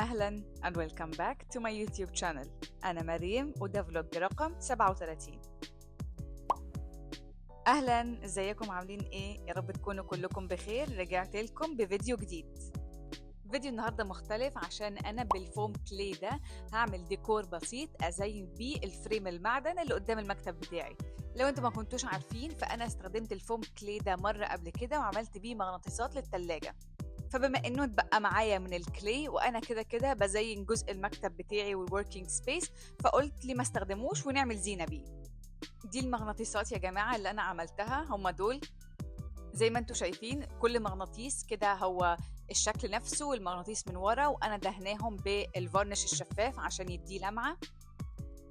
أهلاً and welcome back to my YouTube channel. أنا مريم وده فلوج رقم 37. أهلاً، ازيكم عاملين ايه؟ يا رب تكونوا كلكم بخير. رجعت لكم بفيديو جديد. فيديو النهاردة مختلف عشان أنا بالفوم كلي ده هعمل ديكور بسيط أزين بيه الفريم المعدن اللي قدام المكتب بتاعي. لو انتوا ما كنتوش عارفين فأنا استخدمت الفوم كلي ده مرة قبل كده وعملت بيه مغناطيسات للتلاجة. فبما انه اتبقى معايا من الكلي وانا كده بزين جزء المكتب بتاعي والوركينج سبيس، فقلت لي ما استخدموش ونعمل زينة بيه. دي المغناطيسات يا جماعة اللي انا عملتها، هم دول. زي ما انتوا شايفين كل مغناطيس كده هو الشكل نفسه والمغناطيس من ورا، وانا دهناهم بالفارنش الشفاف عشان يديه لمعة.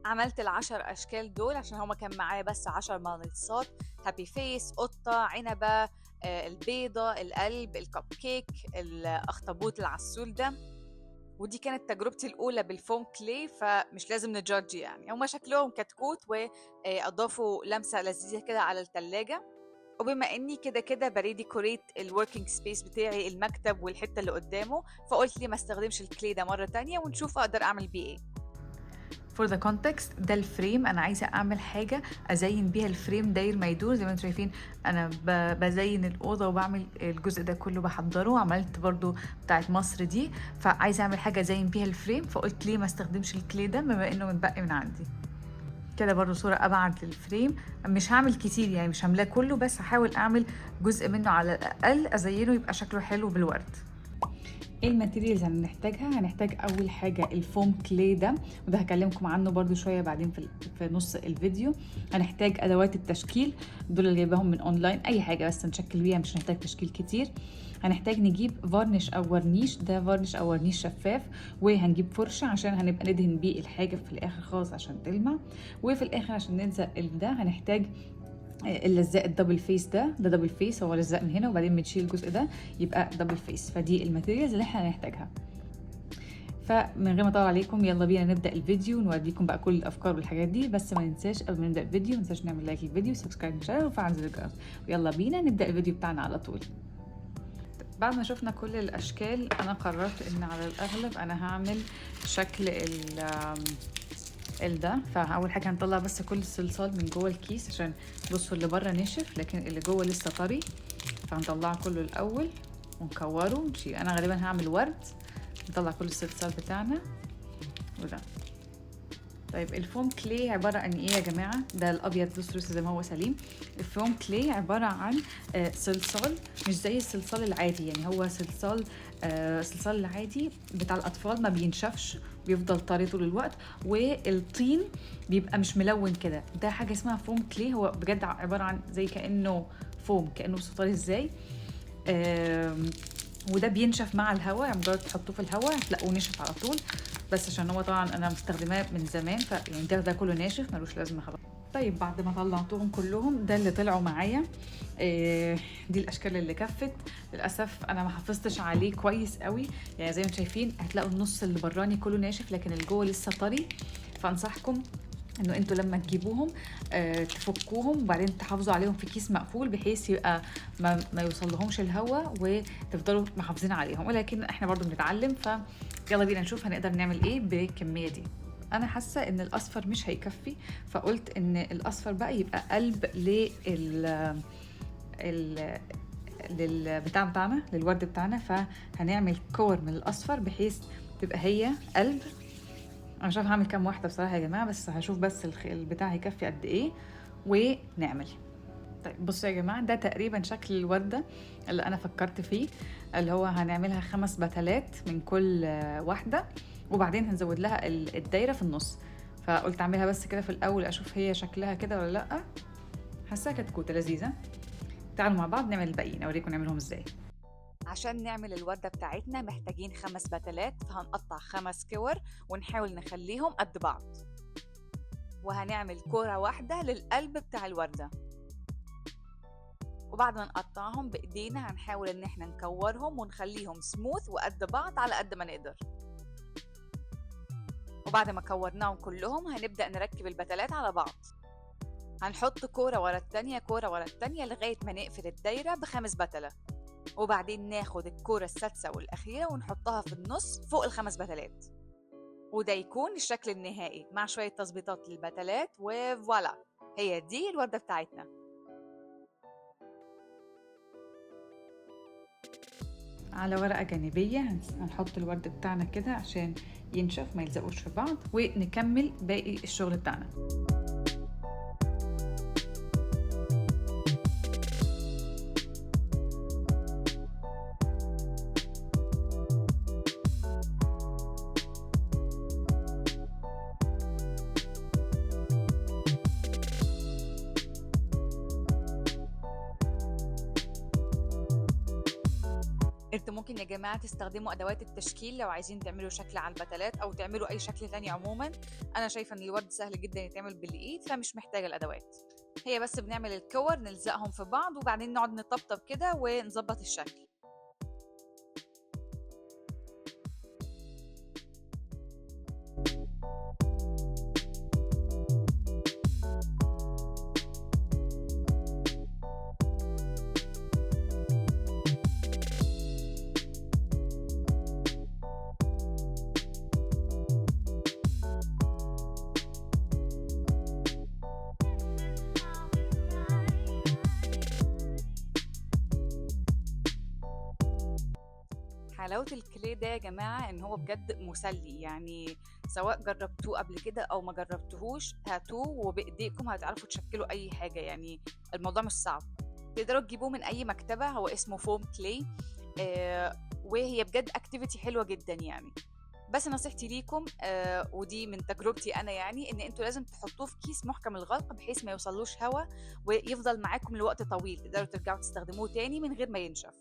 عملت ال10 اشكال دول عشان هما كان معايا بس 10 مغناطيسات: هابي فيس، قطة، عنبة، البيضة، القلب، الكب كيك، الاخطبوط العسول ده. ودي كانت تجربتي الاولى بالفوم كلي، فمش لازم نجادج يعني، هما شكلهم كتكوت واضافوا لمسة لذيذة كده على التلاجة. وبما اني كده بريدي كوريت الوركينج سبيس بتاعي، المكتب والحتة اللي قدامه، فقلت لي ما استخدمش الكلي ده مرة تانية ونشوف اقدر اعمل بيه ايه. For the context ده الفريم، انا عايزه اعمل حاجه ازين بيها الفريم داير ما يدور. زي ما انتم شايفين انا بزين الاوضه وبعمل الجزء ده كله بحضره. عملت برضو بتاعت مصر دي، فعايزه اعمل حاجه ازين بيها الفريم، فقلت ليه ما استخدمش الكلي ده بما انه متبقي من عندي. كده برضو صوره ابعد للفريم. مش هعمل كتير يعني، مش هعملاه كله، بس هحاول اعمل جزء منه على الاقل ازينه يبقى شكله حلو بالورد. ايه الماتيريالز اللي هنحتاجها؟ هنحتاج اول حاجه الفوم كلي ده، وده هكلمكم عنه برضو شويه بعدين في نص الفيديو. هنحتاج ادوات التشكيل، دول اللي جايباهم من اونلاين، اي حاجه بس نشكل بيها، مش هنحتاج تشكيل كتير. هنحتاج نجيب فارنش او ورنيش، ده فارنش او ورنيش شفاف، وهنجيب فرشه عشان هنبقى ندهن بيه الحاجه في الاخر خالص عشان تلمع. وفي الاخر عشان نلزق ده هنحتاج اللزاق الدبل فيس، ده دبل فيس، هو لزق من هنا وبعدين بنشيل الجزء ده يبقى دبل فيس. فدي الماتيريالز اللي احنا هنحتاجها. فمن غير ما اطول عليكم يلا بينا نبدا الفيديو ونوريكم بقى كل الافكار والحاجات دي. بس ما ننساش قبل ما نبدا الفيديو ما ننساش نعمل لايك للفيديو، سبسكرايب للشانل وفعل زر الجرس. ويلا بينا نبدا الفيديو بتاعنا على طول. بعد ما شفنا كل الاشكال انا قررت ان على الاغلب انا هعمل شكل ده. فاول حاجه هنطلع بس كل الصلصال من جوه الكيس، عشان بصوا اللي بره نشف لكن اللي جوه لسه طري. فهنطلعه كله الاول ونكوره ونشيل. انا غالبا هعمل ورد. نطلع كل الصلصال بتاعنا وده. طيب الفوم كلي عباره عن ايه يا جماعه؟ ده الابيض لسه زي ما هو سليم. الفوم كلي عباره عن صلصال، مش زي الصلصال العادي يعني، هو صلصال الصلصال العادي بتاع الاطفال ما بينشفش، بيفضل طري طول الوقت، والطين بيبقى مش ملون كده. ده حاجه اسمها فوم كلي، هو بجد عباره عن زي كانه فوم، كانه طري ازاي. وده بينشف مع الهواء، يعني مجرد تحطوه في الهواء هتلاقوه نشف على طول. بس عشان هو طبعا انا مستخدماه من زمان يعني ده كله ناشف ملوش لازمه خلاص. طيب بعد ما طلعتهم كلهم ده اللي طلعوا معايا. دي الاشكال اللي كفت. للاسف انا ما حافظتش عليه كويس قوي، يعني زي ما شايفين هتلاقوا النص اللي براني كله ناشف لكن اللي جوه لسه طري. فانصحكم انه انتوا لما تجيبوهم تفكوهم وبعدين تحافظوا عليهم في كيس مقفول، بحيث يبقى ما يوصل لهمش الهواء وتفضلوا محافظين عليهم. ولكن احنا برضو بنتعلم، فيلا بينا نشوف هنقدر نعمل ايه بالكميه دي. انا حاسه ان الاصفر مش هيكفي، فقلت ان الاصفر بقى يبقى قلب للبتاع بتاعنا، للورد بتاعنا. فهنعمل كور من الاصفر بحيث تبقى هي قلب. انا مش عارفه هعمل كام واحده بصراحه يا جماعه، بس هشوف بس البتاع هيكفي قد ايه ونعمل. طيب بصوا يا جماعه، ده تقريبا شكل الورده اللي انا فكرت فيه، اللي هو هنعملها 5 بتلات من كل واحده، وبعدين هنزود لها الدايره في النص. فقلت اعملها بس كده في الاول اشوف هي شكلها كده ولا لا. حاساها كتكوته لذيذه. تعالوا مع بعض نعمل الباقيين، اوريكم نعملهم ازاي. عشان نعمل الوردة بتاعتنا محتاجين 5 بتلات، فهنقطع 5 كور ونحاول نخليهم قد بعض. وهنعمل كورة واحدة للقلب بتاع الوردة، وبعد ما نقطعهم بإيدينا هنحاول ان احنا نكورهم ونخليهم سموث وقد بعض على قد ما نقدر. وبعد ما كورناهم كلهم هنبدأ نركب البتلات على بعض. هنحط كورة ورا التانية كورة ورا التانية لغاية ما نقفل الدايرة ب5 بتلة. وبعدين ناخد الكورة السادسة والأخيرة ونحطها في النص فوق ال5 بتلات، وده يكون الشكل النهائي مع شوية تظبيطات للبتلات، وفوالا هي دي الوردة بتاعتنا. على ورقة جانبية هنحط الورد بتاعنا كده عشان ينشف ما يلزقوش في بعض، ونكمل باقي الشغل بتاعنا. انتوا ممكن يا جماعة تستخدموا أدوات التشكيل لو عايزين تعملوا شكل على البتلات أو تعملوا أي شكل تاني. عموما أنا شايفة إن الورد سهل جدا يتعمل بالإيد، فمش محتاجة الأدوات. هي بس بنعمل الكور نلزقهم في بعض وبعدين نقعد نطبطب كده ونظبط الشكل. حلاوة الكلي ده يا جماعة إن هو بجد مسلي، يعني سواء جربتوه قبل كده أو ما جربتوهوش هاتوه وبإيديكم هتعرفوا تشكلوا أي حاجة. يعني الموضوع مش صعب، تقدروا تجيبوه من أي مكتبة. هو اسمه فوم كلي، وهي بجد اكتيفيتي حلوة جدا يعني. بس نصيحتي ليكم ودي من تجربتي أنا، يعني إن أنتوا لازم تحطوه في كيس محكم الغلق بحيث ما يوصلوش هوا ويفضل معاكم لوقت طويل، تقدروا ترجعوا تستخدموه تاني من غير ما ينشف.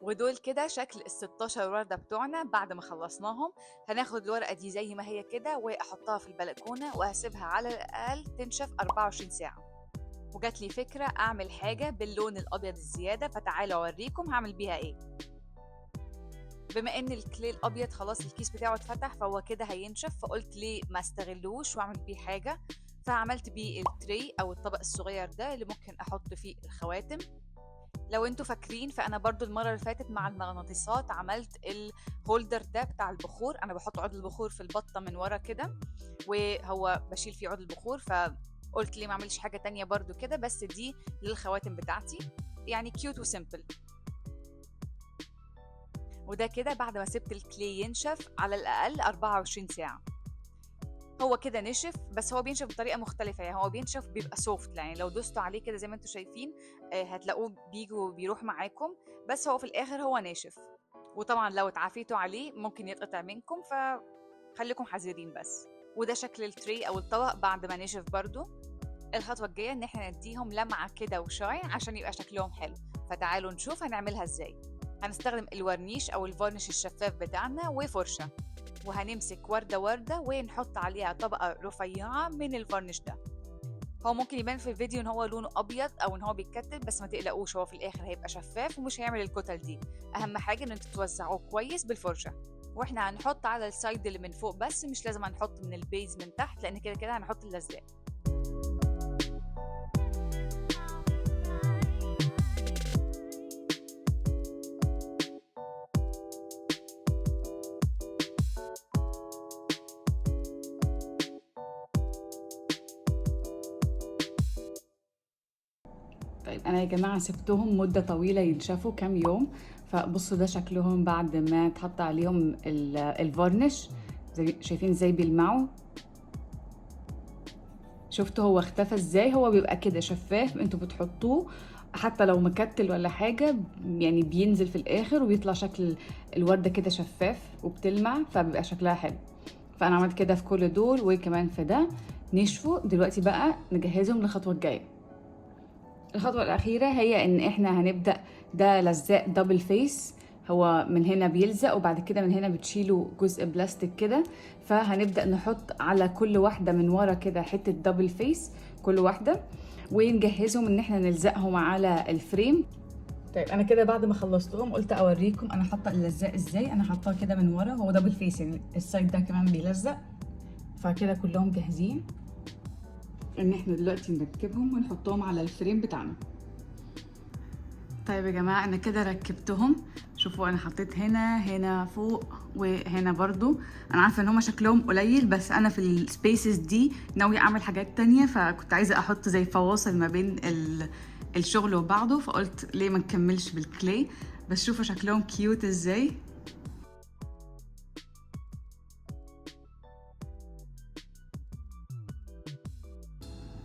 ودول كده شكل ال16 وردة بتوعنا. بعد ما خلصناهم هناخد الورقة دي زي ما هي كده وأحطها في البلكونة وهسيبها على الأقل تنشف 24 ساعة. وجات لي فكرة أعمل حاجة باللون الأبيض الزيادة، فتعالوا أوريكم هعمل بيها إيه. بما إن الكلي الأبيض خلاص الكيس بتاعه اتفتح فهو كده هينشف، فقلت ليه ما استغلوش وأعمل بيه حاجة. فعملت بيه التري أو الطبق الصغير ده اللي ممكن أحط فيه الخواتم. لو انتوا فاكرين فانا برضو المره اللي فاتت مع المغناطيسات عملت الهولدر ده بتاع البخور. انا بحط عود البخور في البطه من ورا كده وهو بشيل فيه عود البخور، فقلت ليه ما اعملش حاجه تانية برضو كده، بس دي للخواتم بتاعتي. يعني كيوت وسيمبل. وده كده بعد ما سبت الكلي ينشف على الاقل 24 ساعه. هو كده نشف، بس هو بينشف بطريقه مختلفه، يعني هو بينشف بيبقى سوفت، يعني لو دوستوا عليه كده زي ما انتوا شايفين هتلاقوه بيجي وبيروح معاكم، بس هو في الاخر هو ناشف. وطبعا لو اتعافيتوا عليه ممكن يتقطع منكم، فخليكم حذرين بس. وده شكل التري او الطبق بعد ما نشف برضو. الخطوه الجايه ان احنا نديهم لمعه كده وشاي عشان يبقى شكلهم حلو، فتعالوا نشوف هنعملها ازاي. هنستخدم الورنيش او الفارنش الشفاف بتاعنا وفرشه، وهنمسك وردة وردة ونحط عليها طبقة رفيعة من الفارنش ده. هو ممكن يبان في الفيديو ان هو لونه ابيض او ان هو بيتكتل، بس ما تقلقوش هو في الاخر هيبقى شفاف ومش هيعمل الكتل دي. اهم حاجة ان انتوا توزعوه كويس بالفرشة. واحنا هنحط على السايد اللي من فوق بس، مش لازم هنحط من البيز من تحت لان كده كده هنحط اللزاق. طيب انا يا جماعه سبتهم مده طويله ينشفوا كام يوم، فبصوا ده شكلهم بعد ما اتحط عليهم الفارنش. زي شايفين ازاي بيلمعوا، شفتوا هو اختفى ازاي. هو بيبقى كده شفاف، انتوا بتحطوه حتى لو مكتل ولا حاجه يعني بينزل في الاخر وبيطلع شكل الورده كده شفاف وبتلمع، فبيبقى شكلها حلو. فانا عملت كده في كل دول وكمان في ده نشفوا. دلوقتي بقى نجهزهم للخطوه الجايه. الخطوة الأخيرة هي إن إحنا هنبدأ ده لزاق دبل فيس. هو من هنا بيلزق وبعد كده من هنا بتشيلوا جزء بلاستيك كده، فهنبدأ نحط على كل واحدة من ورا كده حتة دبل فيس كل واحدة، ونجهزهم إن إحنا نلزقهم على الفريم. طيب أنا كده بعد ما خلصتهم قلت أوريكم أنا حاطة اللزاق إزاي. أنا حاطاه كده من ورا، هو دبل فيس يعني السايد ده كمان بيلزق، فكده كلهم جاهزين ان احنا دلوقتي نركبهم ونحطهم على الفريم بتاعنا. طيب يا جماعة انا كده ركبتهم. شوفوا انا حطيت هنا فوق وهنا برضو. انا عارفة ان هما شكلهم قليل، بس انا في السبيسز دي ناوية اعمل حاجات تانية، فكنت عايزة احط زي فواصل ما بين الشغل وبعضه، فقلت ليه ما نكملش بالكلي. بس شوفوا شكلهم كيوت ازاي.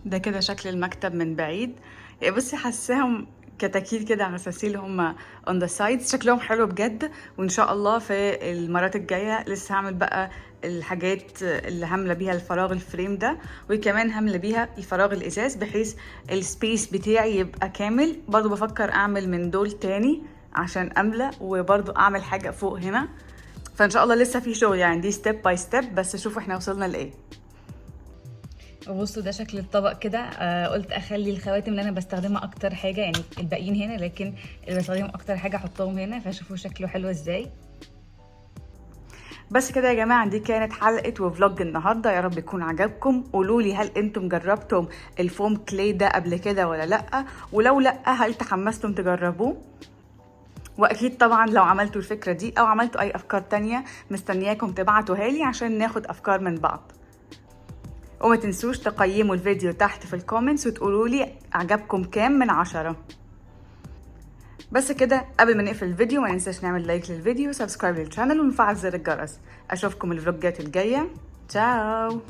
ده كده شكل المكتب من بعيد. يعني بصي حاساهم كتاكيل كده، غساسيل هم on the sides، شكلهم حلو بجد. وان شاء الله في المرات الجايه لسه هعمل بقى الحاجات اللي هملى بيها الفراغ الفريم ده، وكمان هملى بيها الفراغ الازاز بحيث السبيس بتاعي يبقى كامل. برضو بفكر اعمل من دول تاني عشان املى، وبرضو اعمل حاجه فوق هنا. فان شاء الله لسه في شغل يعني، دي ستيب باي ستيب. بس شوفوا احنا وصلنا لايه. بصوا ده شكل الطبق كده. قلت اخلي الخواتم اللي انا بستخدمها اكتر حاجه، يعني الباقيين هنا، لكن اللي بستخدمهم اكتر حاجه احطهم هنا. فشوفوا شكله حلو ازاي. بس كده يا جماعه، دي كانت حلقه وفلوج النهارده. يا رب يكون عجبكم. قولوا لي هل انتم جربتم الفوم كلي ده قبل كده ولا لا، ولو لا هل تحمستم تجربوه؟ واكيد طبعا لو عملتوا الفكره دي او عملتوا اي افكار تانية، مستنياكم تبعتوها لي عشان ناخد افكار من بعض. وما تنسوش تقيموا الفيديو تحت في الكومنتس وتقولوا لي عجبكم كام من 10. بس كده، قبل ما نقفل الفيديو ما ننساش نعمل لايك للفيديو، سبسكرايب للشانل ونفعل زر الجرس. اشوفكم الفلوجات الجايه. تشاو.